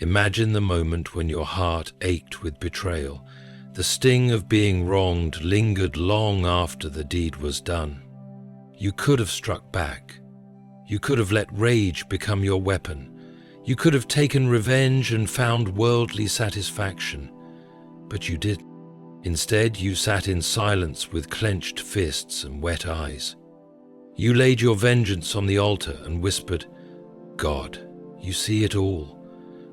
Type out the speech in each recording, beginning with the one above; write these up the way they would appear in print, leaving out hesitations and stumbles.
Imagine the moment when your heart ached with betrayal. The sting of being wronged lingered long after the deed was done. You could have struck back. You could have let rage become your weapon. You could have taken revenge and found worldly satisfaction. But you didn't. Instead, you sat in silence with clenched fists and wet eyes. You laid your vengeance on the altar and whispered, "God, you see it all.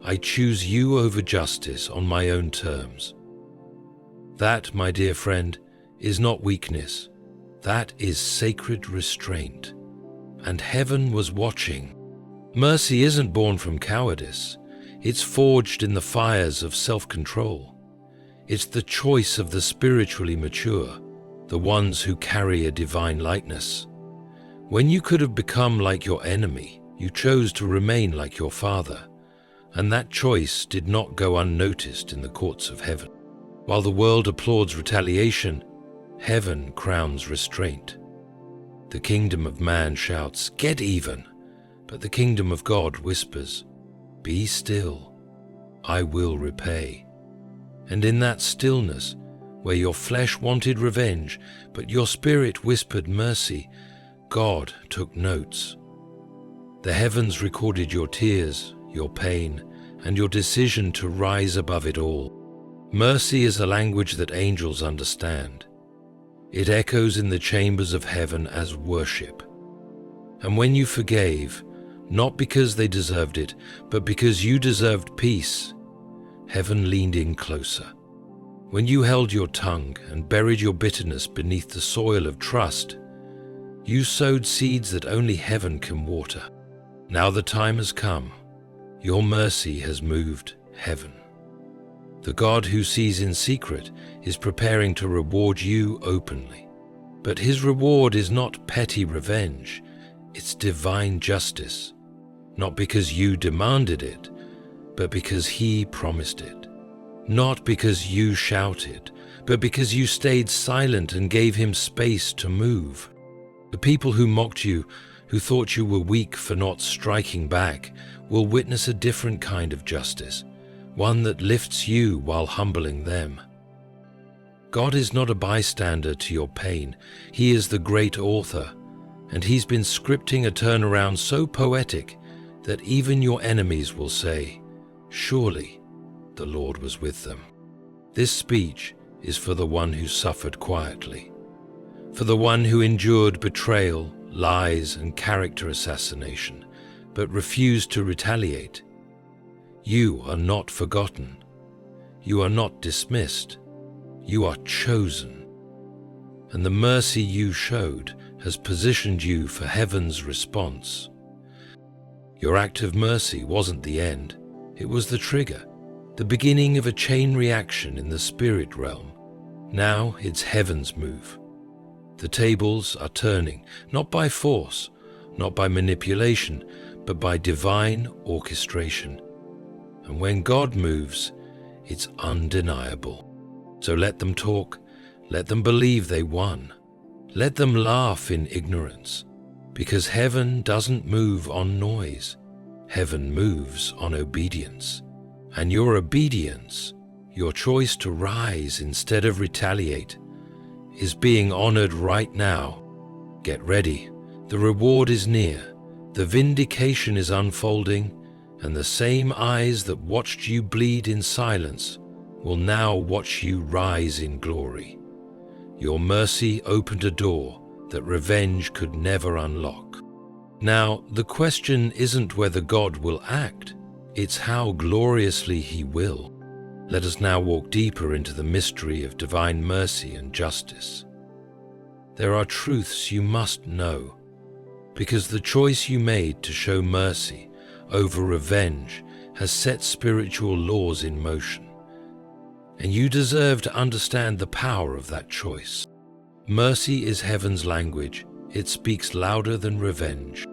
I choose you over justice on my own terms." That, my dear friend, is not weakness. That is sacred restraint. And heaven was watching. Mercy isn't born from cowardice. It's forged in the fires of self-control. It's the choice of the spiritually mature, the ones who carry a divine likeness. When you could have become like your enemy, you chose to remain like your Father, and that choice did not go unnoticed in the courts of heaven. While the world applauds retaliation, heaven crowns restraint. The kingdom of man shouts, "Get even!" But the kingdom of God whispers, "Be still, I will repay." And in that stillness, where your flesh wanted revenge, but your spirit whispered mercy, God took notes. The heavens recorded your tears, your pain, and your decision to rise above it all. Mercy is a language that angels understand. It echoes in the chambers of heaven as worship. And when you forgave, not because they deserved it, but because you deserved peace, heaven leaned in closer. When you held your tongue and buried your bitterness beneath the soil of trust, you sowed seeds that only heaven can water. Now the time has come. Your mercy has moved heaven. The God who sees in secret is preparing to reward you openly. But his reward is not petty revenge, it's divine justice. Not because you demanded it, but because he promised it. Not because you shouted, but because you stayed silent and gave him space to move. The people who mocked you, who thought you were weak for not striking back, will witness a different kind of justice, one that lifts you while humbling them. God is not a bystander to your pain. He is the great author, and he's been scripting a turnaround so poetic that even your enemies will say, "Surely the Lord was with them." This speech is for the one who suffered quietly, for the one who endured betrayal, lies, and character assassination, but refused to retaliate. You are not forgotten. You are not dismissed. You are chosen. And the mercy you showed has positioned you for heaven's response. Your act of mercy wasn't the end. It was the trigger, the beginning of a chain reaction in the spirit realm. Now it's heaven's move. The tables are turning, not by force, not by manipulation, but by divine orchestration. And when God moves, it's undeniable. So let them talk, let them believe they won. Let them laugh in ignorance, because heaven doesn't move on noise. Heaven moves on obedience. And your obedience, your choice to rise instead of retaliate, is being honored right now. Get ready. The reward is near. The vindication is unfolding, and the same eyes that watched you bleed in silence will now watch you rise in glory. Your mercy opened a door that revenge could never unlock. Now, the question isn't whether God will act, it's how gloriously he will. Let us now walk deeper into the mystery of divine mercy and justice. There are truths you must know, because the choice you made to show mercy over revenge has set spiritual laws in motion, and you deserve to understand the power of that choice. Mercy is heaven's language. It speaks louder than revenge.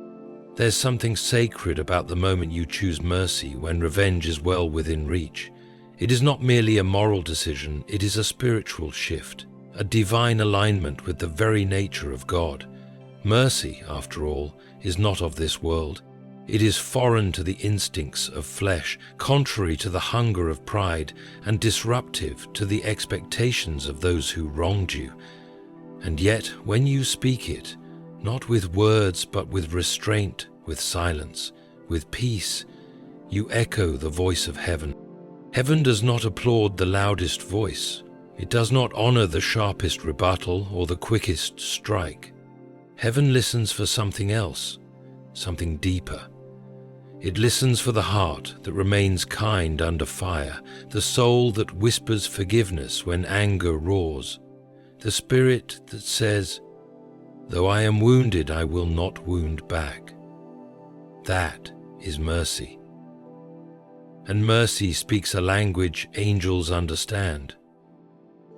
There's something sacred about the moment you choose mercy when revenge is well within reach. It is not merely a moral decision, it is a spiritual shift, a divine alignment with the very nature of God. Mercy, after all, is not of this world. It is foreign to the instincts of flesh, contrary to the hunger of pride, and disruptive to the expectations of those who wronged you. And yet, when you speak it, not with words but with restraint, with silence, with peace, you echo the voice of heaven. Heaven does not applaud the loudest voice. It does not honor the sharpest rebuttal or the quickest strike. Heaven listens for something else, something deeper. It listens for the heart that remains kind under fire, the soul that whispers forgiveness when anger roars, the spirit that says, "Though I am wounded, I will not wound back." That is mercy. And mercy speaks a language angels understand.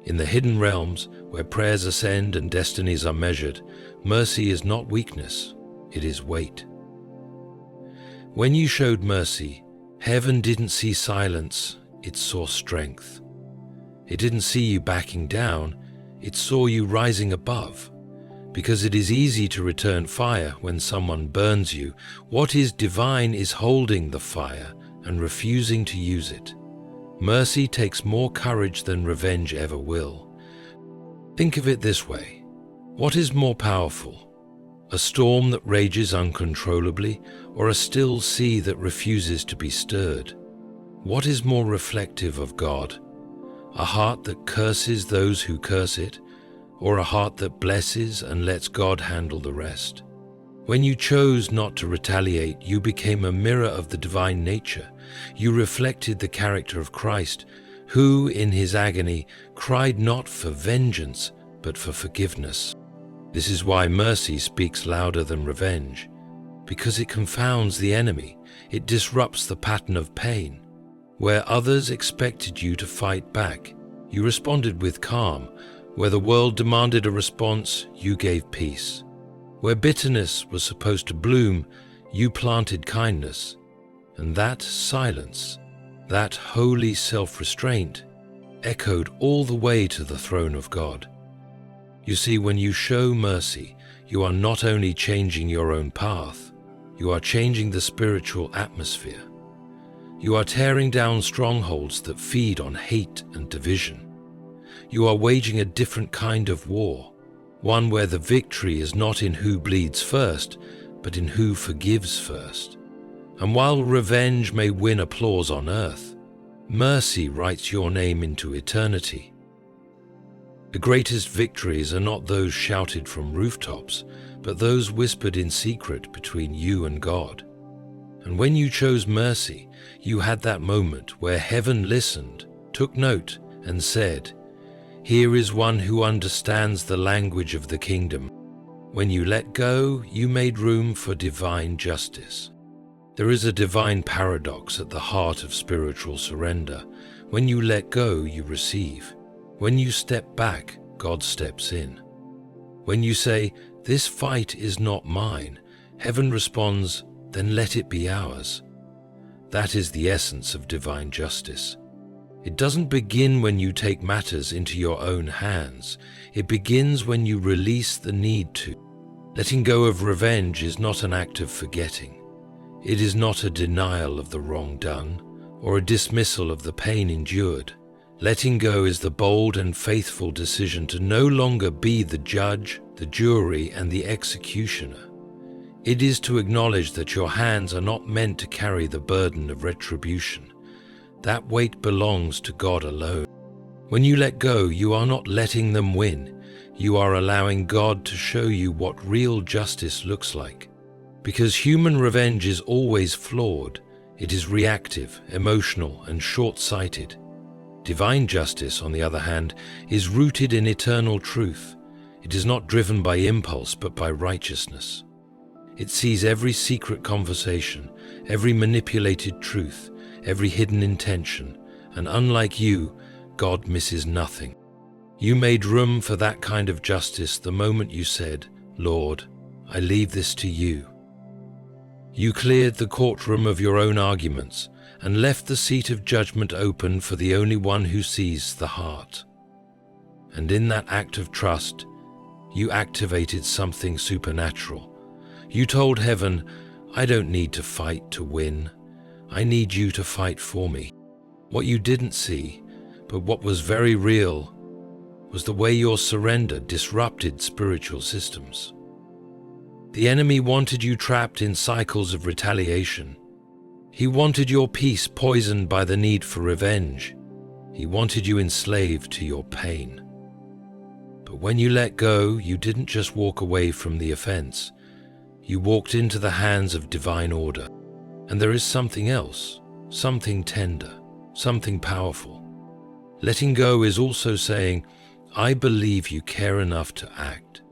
In the hidden realms, where prayers ascend and destinies are measured, mercy is not weakness, it is weight. When you showed mercy, heaven didn't see silence, it saw strength. It didn't see you backing down, it saw you rising above. Because it is easy to return fire when someone burns you, what is divine is holding the fire and refusing to use it. Mercy takes more courage than revenge ever will. Think of it this way. What is more powerful? A storm that rages uncontrollably, or a still sea that refuses to be stirred? What is more reflective of God? A heart that curses those who curse it, or a heart that blesses and lets God handle the rest? When you chose not to retaliate, you became a mirror of the divine nature. You reflected the character of Christ, who, in his agony, cried not for vengeance, but for forgiveness. This is why mercy speaks louder than revenge, because it confounds the enemy, it disrupts the pattern of pain. Where others expected you to fight back, you responded with calm. Where the world demanded a response, you gave peace. Where bitterness was supposed to bloom, you planted kindness. And that silence, that holy self-restraint, echoed all the way to the throne of God. You see, when you show mercy, you are not only changing your own path, you are changing the spiritual atmosphere. You are tearing down strongholds that feed on hate and division. You are waging a different kind of war, one where the victory is not in who bleeds first, but in who forgives first. And while revenge may win applause on earth, mercy writes your name into eternity. The greatest victories are not those shouted from rooftops, but those whispered in secret between you and God. And when you chose mercy, you had that moment where heaven listened, took note, and said, "Here is one who understands the language of the kingdom." When you let go, you made room for divine justice. There is a divine paradox at the heart of spiritual surrender. When you let go, you receive. When you step back, God steps in. When you say, "This fight is not mine," heaven responds, "Then let it be ours." That is the essence of divine justice. It doesn't begin when you take matters into your own hands. It begins when you release the need to. Letting go of revenge is not an act of forgetting. It is not a denial of the wrong done, or a dismissal of the pain endured. Letting go is the bold and faithful decision to no longer be the judge, the jury, and the executioner. It is to acknowledge that your hands are not meant to carry the burden of retribution. That weight belongs to God alone. When you let go, you are not letting them win. You are allowing God to show you what real justice looks like. Because human revenge is always flawed, it is reactive, emotional, and short-sighted. Divine justice, on the other hand, is rooted in eternal truth. It is not driven by impulse, but by righteousness. It sees every secret conversation, every manipulated truth, every hidden intention, and unlike you, God misses nothing. You made room for that kind of justice the moment you said, "Lord, I leave this to you." You cleared the courtroom of your own arguments and left the seat of judgment open for the only one who sees the heart. And in that act of trust, you activated something supernatural. You told heaven, I don't need to fight to win. I need you to fight for me. What you didn't see, but what was very real, was the way your surrender disrupted spiritual systems. The enemy wanted you trapped in cycles of retaliation. He wanted your peace poisoned by the need for revenge. He wanted you enslaved to your pain. But when you let go, you didn't just walk away from the offense. You walked into the hands of divine order. And there is something else, something tender, something powerful. Letting go is also saying, I believe you care enough to act.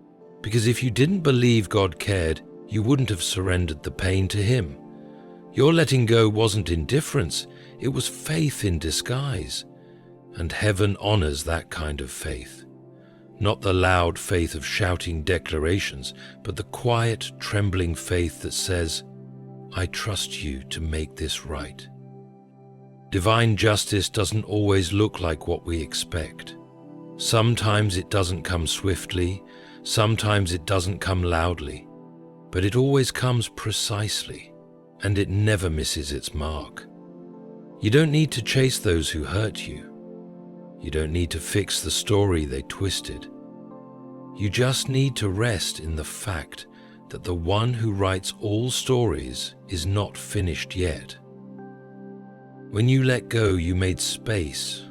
Because if you didn't believe God cared, you wouldn't have surrendered the pain to Him. Your letting go wasn't indifference, it was faith in disguise. And heaven honors that kind of faith. Not the loud faith of shouting declarations, but the quiet, trembling faith that says, I trust you to make this right. Divine justice doesn't always look like what we expect. Sometimes it doesn't come swiftly, sometimes it doesn't come loudly, but it always comes precisely, and it never misses its mark. You don't need to chase those who hurt you. You don't need to fix the story they twisted. You just need to rest in the fact that the one who writes all stories is not finished yet. When you let go, you made space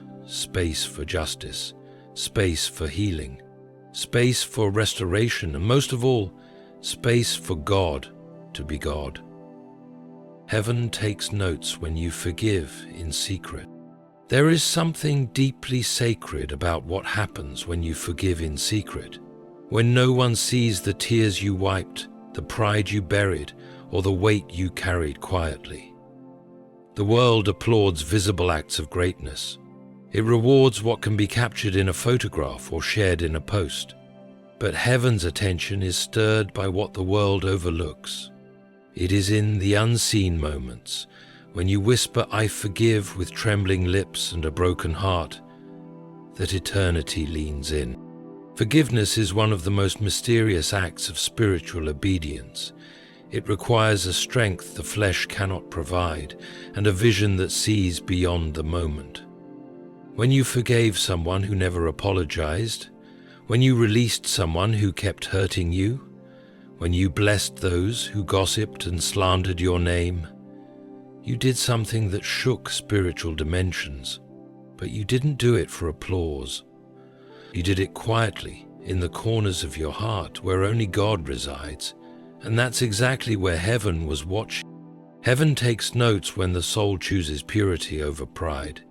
for justice, space for healing, space for restoration, and most of all, space for God to be God. Heaven takes notes when you forgive in secret. There is something deeply sacred about what happens when you forgive in secret, when no one sees the tears you wiped, the pride you buried, or the weight you carried quietly. The world applauds visible acts of greatness. It rewards what can be captured in a photograph or shared in a post. But heaven's attention is stirred by what the world overlooks. It is in the unseen moments, when you whisper, I forgive with trembling lips and a broken heart, that eternity leans in. Forgiveness is one of the most mysterious acts of spiritual obedience. It requires a strength the flesh cannot provide and a vision that sees beyond the moment. When you forgave someone who never apologized, when you released someone who kept hurting you, when you blessed those who gossiped and slandered your name, you did something that shook spiritual dimensions, but you didn't do it for applause. You did it quietly, in the corners of your heart, where only God resides, and that's exactly where heaven was watching. Heaven takes notes when the soul chooses purity over pride.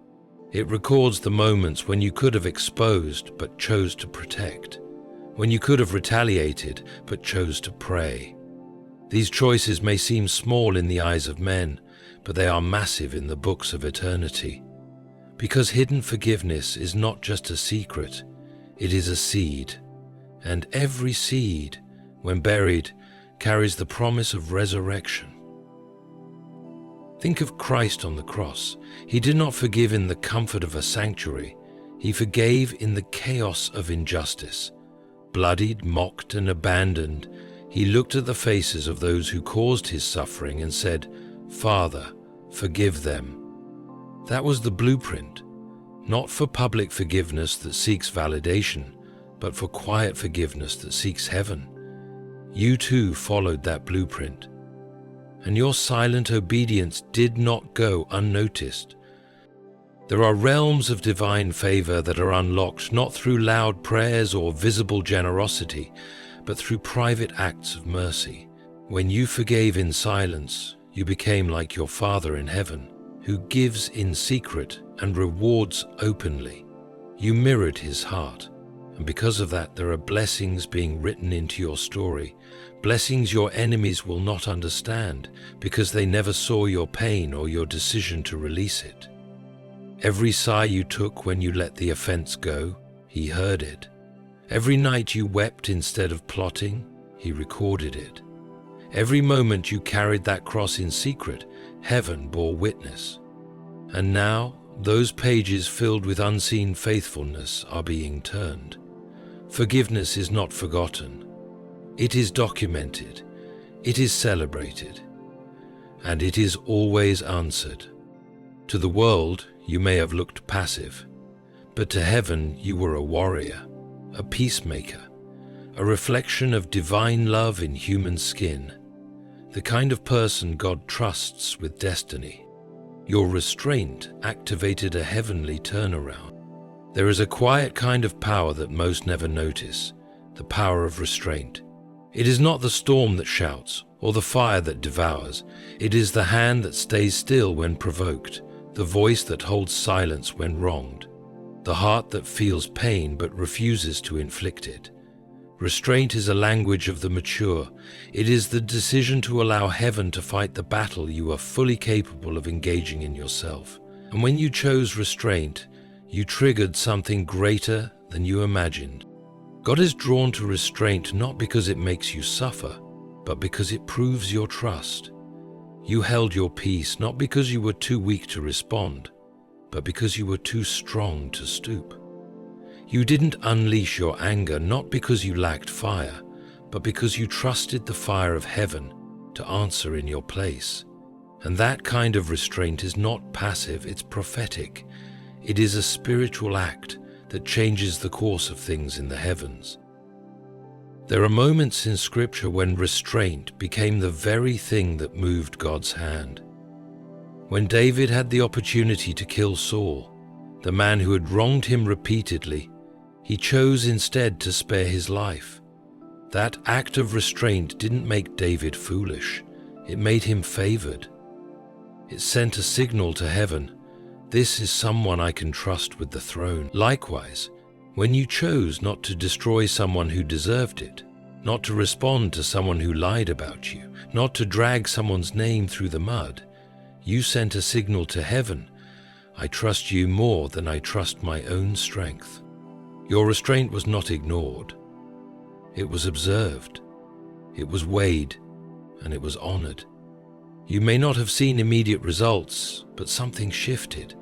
It records the moments when you could have exposed but chose to protect, when you could have retaliated but chose to pray. These choices may seem small in the eyes of men, but they are massive in the books of eternity. Because hidden forgiveness is not just a secret, it is a seed, and every seed, when buried, carries the promise of resurrection. Think of Christ on the cross. He did not forgive in the comfort of a sanctuary. He forgave in the chaos of injustice. Bloodied, mocked, and abandoned, he looked at the faces of those who caused his suffering and said, Father, forgive them. That was the blueprint, not for public forgiveness that seeks validation, but for quiet forgiveness that seeks heaven. You too followed that blueprint, and your silent obedience did not go unnoticed. There are realms of divine favor that are unlocked not through loud prayers or visible generosity, but through private acts of mercy. When you forgave in silence, you became like your Father in heaven, who gives in secret and rewards openly. You mirrored his heart, and because of that there are blessings being written into your story, blessings your enemies will not understand because they never saw your pain or your decision to release it. Every sigh you took when you let the offense go, he heard it. Every night you wept instead of plotting, he recorded it. Every moment you carried that cross in secret, heaven bore witness. And now, those pages filled with unseen faithfulness are being turned. Forgiveness is not forgotten. It is documented. It is celebrated. and it is always answered. To the world, you may have looked passive, but to heaven you were a warrior, a peacemaker, a reflection of divine love in human skin, the kind of person God trusts with destiny. Your restraint activated a heavenly turnaround. There is a quiet kind of power that most never notice, the power of restraint. It is not the storm that shouts or the fire that devours. It is the hand that stays still when provoked, the voice that holds silence when wronged, the heart that feels pain but refuses to inflict it. Restraint is a language of the mature. It is the decision to allow heaven to fight the battle you are fully capable of engaging in yourself. And when you chose restraint, you triggered something greater than you imagined. God is drawn to restraint not because it makes you suffer, but because it proves your trust. You held your peace not because you were too weak to respond, but because you were too strong to stoop. You didn't unleash your anger not because you lacked fire, but because you trusted the fire of heaven to answer in your place. And that kind of restraint is not passive, it's prophetic. It is a spiritual act that changes the course of things in the heavens. There are moments in Scripture when restraint became the very thing that moved God's hand. When David had the opportunity to kill Saul, the man who had wronged him repeatedly, he chose instead to spare his life. That act of restraint didn't make David foolish, it made him favored. It sent a signal to heaven. This is someone I can trust with the throne. Likewise, when you chose not to destroy someone who deserved it, not to respond to someone who lied about you, not to drag someone's name through the mud, you sent a signal to heaven. I trust you more than I trust my own strength. Your restraint was not ignored. It was observed. It was weighed, and it was honored. You may not have seen immediate results, but something shifted.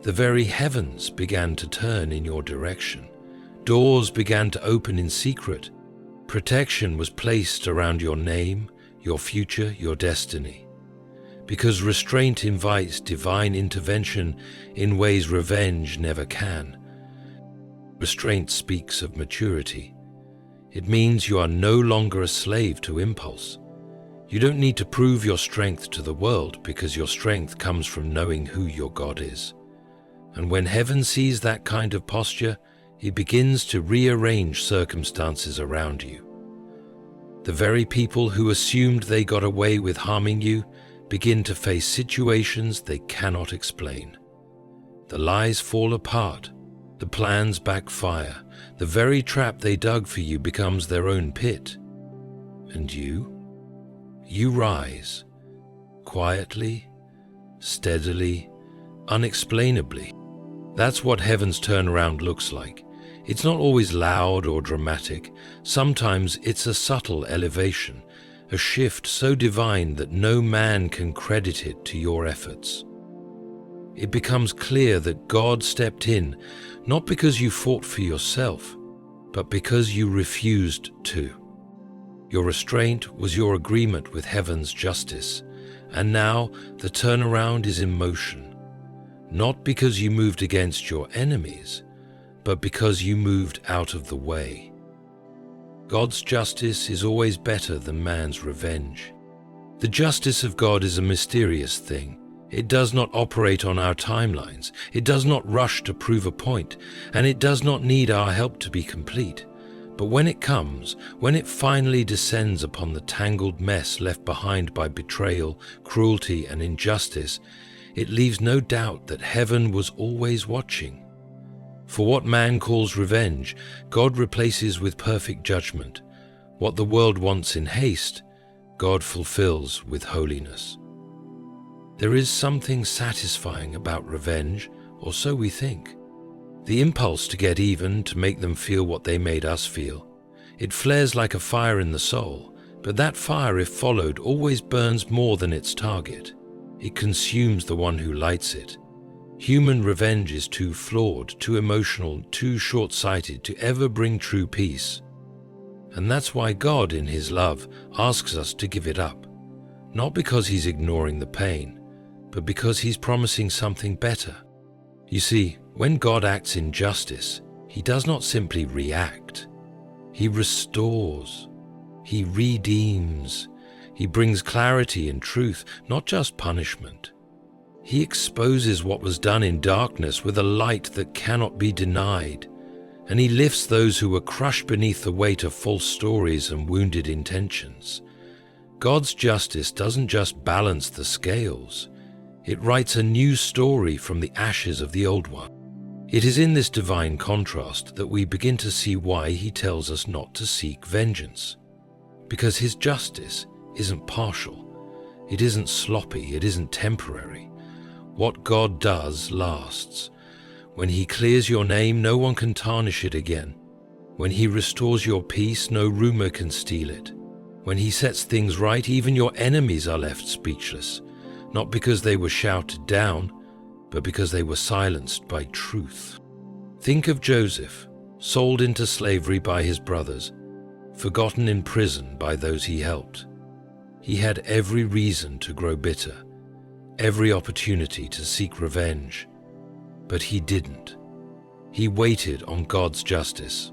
The very heavens began to turn in your direction. Doors began to open in secret. Protection was placed around your name, your future, your destiny. Because restraint invites divine intervention in ways revenge never can. Restraint speaks of maturity. It means you are no longer a slave to impulse. You don't need to prove your strength to the world because your strength comes from knowing who your God is. And when heaven sees that kind of posture, it begins to rearrange circumstances around you. The very people who assumed they got away with harming you begin to face situations they cannot explain. The lies fall apart. The plans backfire. The very trap they dug for you becomes their own pit. And you rise, quietly, steadily, unexplainably. That's what heaven's turnaround looks like. It's not always loud or dramatic. Sometimes it's a subtle elevation, a shift so divine that no man can credit it to your efforts. It becomes clear that God stepped in, not because you fought for yourself, but because you refused to. Your restraint was your agreement with heaven's justice, and now the turnaround is in motion, not because you moved against your enemies, but because you moved out of the way. God's justice is always better than man's revenge. The justice of God is a mysterious thing. It does not operate on our timelines. It does not rush to prove a point, and it does not need our help to be complete. But when it comes, when it finally descends upon the tangled mess left behind by betrayal, cruelty, and injustice, it leaves no doubt that heaven was always watching. For what man calls revenge, God replaces with perfect judgment. What the world wants in haste, God fulfills with holiness. There is something satisfying about revenge, or so we think. The impulse to get even, to make them feel what they made us feel. It flares like a fire in the soul, but that fire, if followed, always burns more than its target. It consumes the one who lights it. Human revenge is too flawed, too emotional, too short-sighted to ever bring true peace. And that's why God, in His love, asks us to give it up. not because he's ignoring the pain, but because he's promising something better. You see, when God acts in justice, he does not simply react. He restores, he redeems, he brings clarity and truth, not just punishment. He exposes what was done in darkness with a light that cannot be denied, and he lifts those who were crushed beneath the weight of false stories and wounded intentions. God's justice doesn't just balance the scales, it writes a new story from the ashes of the old one. It is in this divine contrast that we begin to see why he tells us not to seek vengeance. Because his justice isn't partial, it isn't sloppy, it isn't temporary. What God does lasts. When he clears your name, no one can tarnish it again. When he restores your peace, no rumor can steal it. When he sets things right, even your enemies are left speechless, not because they were shouted down, but because they were silenced by truth. Think of Joseph, sold into slavery by his brothers, forgotten in prison by those he helped. He had every reason to grow bitter, every opportunity to seek revenge, but he didn't. He waited on God's justice,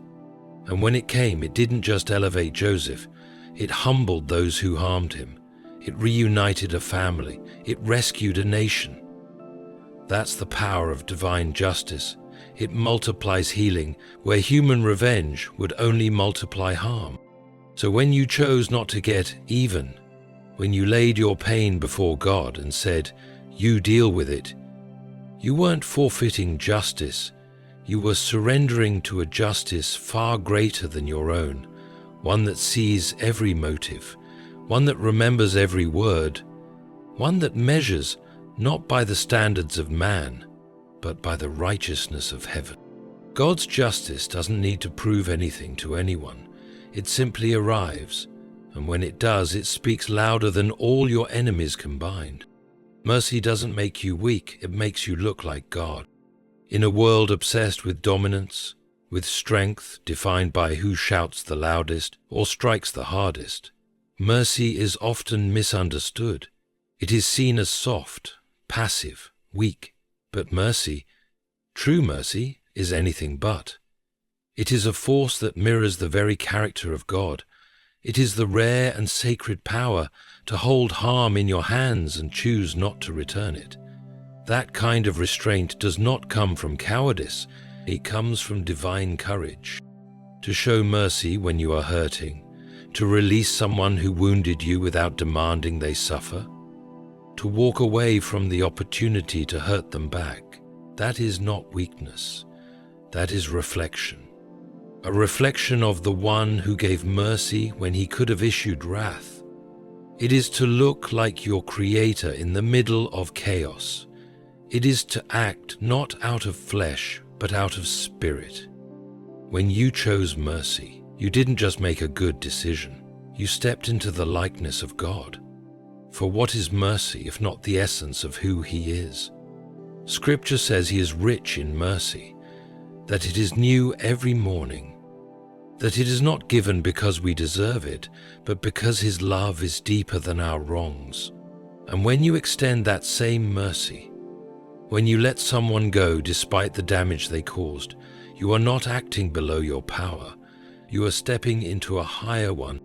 and when it came, it didn't just elevate Joseph, it humbled those who harmed him. It reunited a family. It rescued a nation. That's the power of divine justice. It multiplies healing where human revenge would only multiply harm. So when you chose not to get even, when you laid your pain before God and said, "You deal with it," you weren't forfeiting justice. You were surrendering to a justice far greater than your own, one that sees every motive, one that remembers every word, one that measures not by the standards of man, but by the righteousness of heaven. God's justice doesn't need to prove anything to anyone. It simply arrives, and when it does, it speaks louder than all your enemies combined. Mercy doesn't make you weak, it makes you look like God. In a world obsessed with dominance, with strength defined by who shouts the loudest or strikes the hardest, mercy is often misunderstood. It is seen as soft, passive, weak. But mercy, true mercy, is anything but. It is a force that mirrors the very character of God. It is the rare and sacred power to hold harm in your hands and choose not to return it. That kind of restraint does not come from cowardice, it comes from divine courage. To show mercy when you are hurting, to release someone who wounded you without demanding they suffer, to walk away from the opportunity to hurt them back, that is not weakness, that is reflection. A reflection of the one who gave mercy when he could have issued wrath. It is to look like your Creator in the middle of chaos. It is to act not out of flesh, but out of spirit. When you chose mercy, you didn't just make a good decision, you stepped into the likeness of God. For what is mercy if not the essence of who he is? Scripture says he is rich in mercy, that it is new every morning, that it is not given because we deserve it, but because his love is deeper than our wrongs. And when you extend that same mercy, when you let someone go despite the damage they caused, you are not acting below your power, you are stepping into a higher one.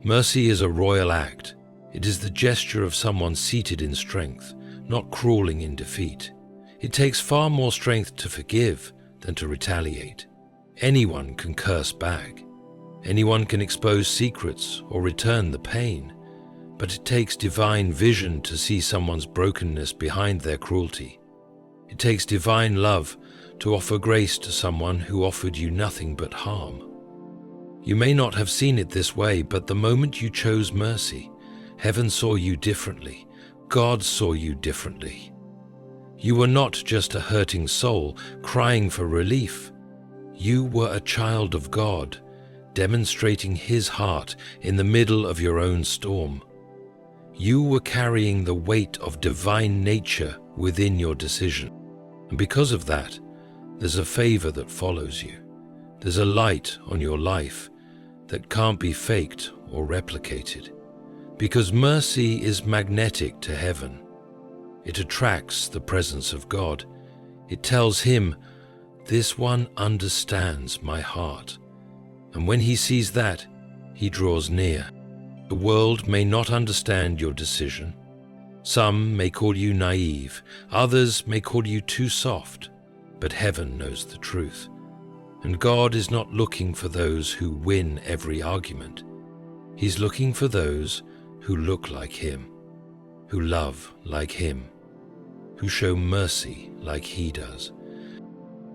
Mercy is a royal act. It is the gesture of someone seated in strength, not crawling in defeat. It takes far more strength to forgive than to retaliate. Anyone can curse back. Anyone can expose secrets or return the pain. But it takes divine vision to see someone's brokenness behind their cruelty. It takes divine love to offer grace to someone who offered you nothing but harm. You may not have seen it this way, but the moment you chose mercy, heaven saw you differently. God saw you differently. You were not just a hurting soul crying for relief. You were a child of God, demonstrating his heart in the middle of your own storm. You were carrying the weight of divine nature within your decision. And because of that, there's a favor that follows you. There's a light on your life that can't be faked or replicated. because mercy is magnetic to heaven. It attracts the presence of God. It tells him, "This one understands my heart." And when he sees that, he draws near. The world may not understand your decision. Some may call you naive, others may call you too soft, but heaven knows the truth. And God is not looking for those who win every argument. He's looking for those who look like him, who love like him, who show mercy like he does.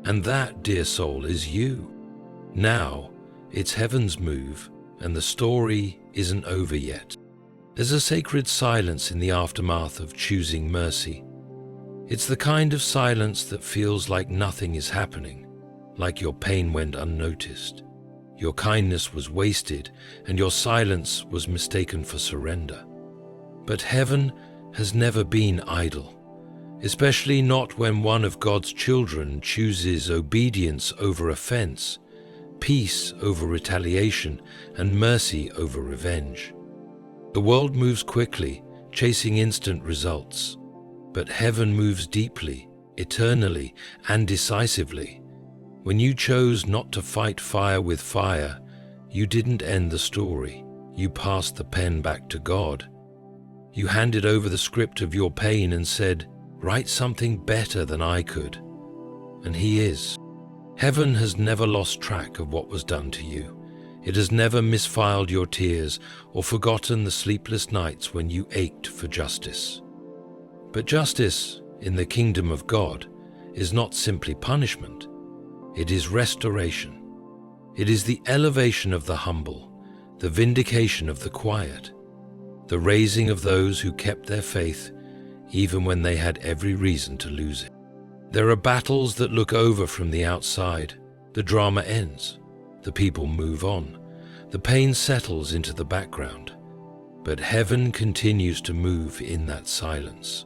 And that, dear soul, is you. Now, it's heaven's move, and the story isn't over yet. There's a sacred silence in the aftermath of choosing mercy. It's the kind of silence that feels like nothing is happening, like your pain went unnoticed. Your kindness was wasted, and your silence was mistaken for surrender. But heaven has never been idle, especially not when one of God's children chooses obedience over offense, peace over retaliation, and mercy over revenge. The world moves quickly, chasing instant results, but heaven moves deeply, eternally, and decisively. When you chose not to fight fire with fire, you didn't end the story. You passed the pen back to God. You handed over the script of your pain and said, "Write something better than I could." And he is. Heaven has never lost track of what was done to you. It has never misfiled your tears or forgotten the sleepless nights when you ached for justice. But justice, in the kingdom of God, is not simply punishment. It is restoration. It is the elevation of the humble, the vindication of the quiet, the raising of those who kept their faith even when they had every reason to lose it. There are battles that look over from the outside. The drama ends. The people move on. The pain settles into the background. But heaven continues to move in that silence.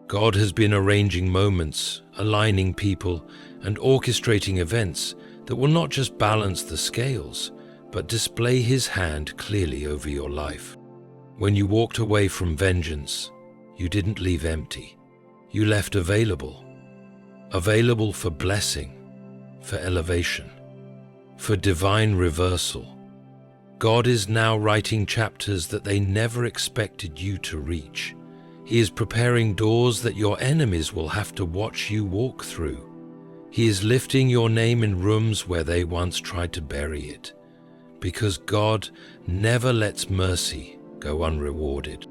God has been arranging moments, aligning people, and orchestrating events that will not just balance the scales, but display his hand clearly over your life. When you walked away from vengeance, you didn't leave empty. You left available for blessing, for elevation, for divine reversal. God is now writing chapters that they never expected you to reach. He is preparing doors that your enemies will have to watch you walk through. He is lifting your name in rooms where they once tried to bury it, because God never lets mercy go unrewarded.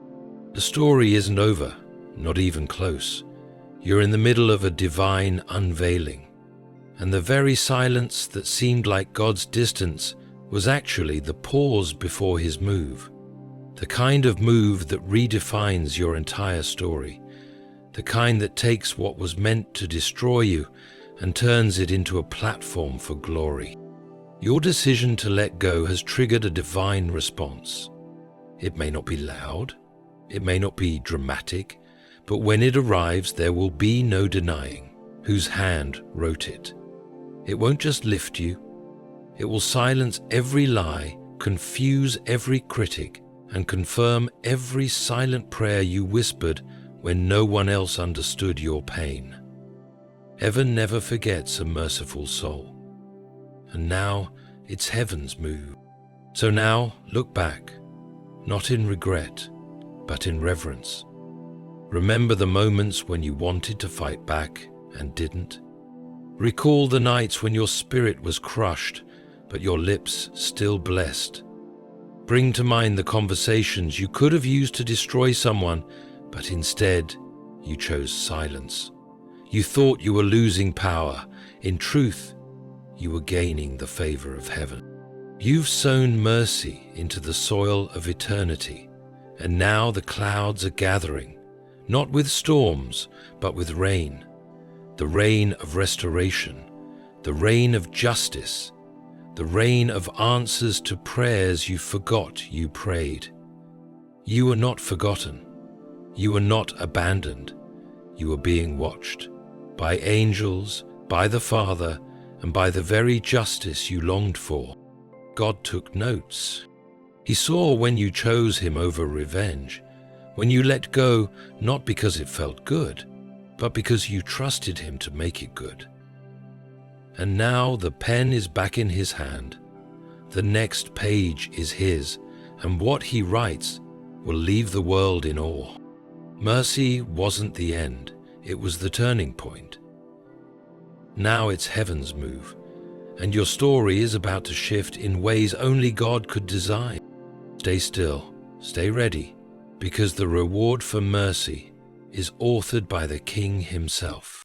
The story isn't over, not even close. You're in the middle of a divine unveiling, and the very silence that seemed like God's distance was actually the pause before his move, the kind of move that redefines your entire story, the kind that takes what was meant to destroy you and turns it into a platform for glory. Your decision to let go has triggered a divine response. It may not be loud, it may not be dramatic, but when it arrives, there will be no denying whose hand wrote it. It won't just lift you. It will silence every lie, confuse every critic, and confirm every silent prayer you whispered when no one else understood your pain. Heaven never forgets a merciful soul. And now it's heaven's move. So now look back, not in regret, but in reverence. Remember the moments when you wanted to fight back and didn't. Recall the nights when your spirit was crushed, but your lips still blessed. Bring to mind the conversations you could have used to destroy someone, but instead you chose silence. You thought you were losing power. In truth, you were gaining the favor of heaven. You've sown mercy into the soil of eternity, and now the clouds are gathering, not with storms, but with rain. The rain of restoration, the rain of justice, the rain of answers to prayers you forgot you prayed. You were not forgotten. You were not abandoned. You were being watched by angels, by the Father, and by the very justice you longed for. God took notes. He saw when you chose him over revenge, when you let go not because it felt good, but because you trusted him to make it good. And now the pen is back in his hand. The next page is his, and what he writes will leave the world in awe. Mercy wasn't the end, it was the turning point. Now it's heaven's move, and your story is about to shift in ways only God could design. Stay still, stay ready, because the reward for mercy is authored by the King himself.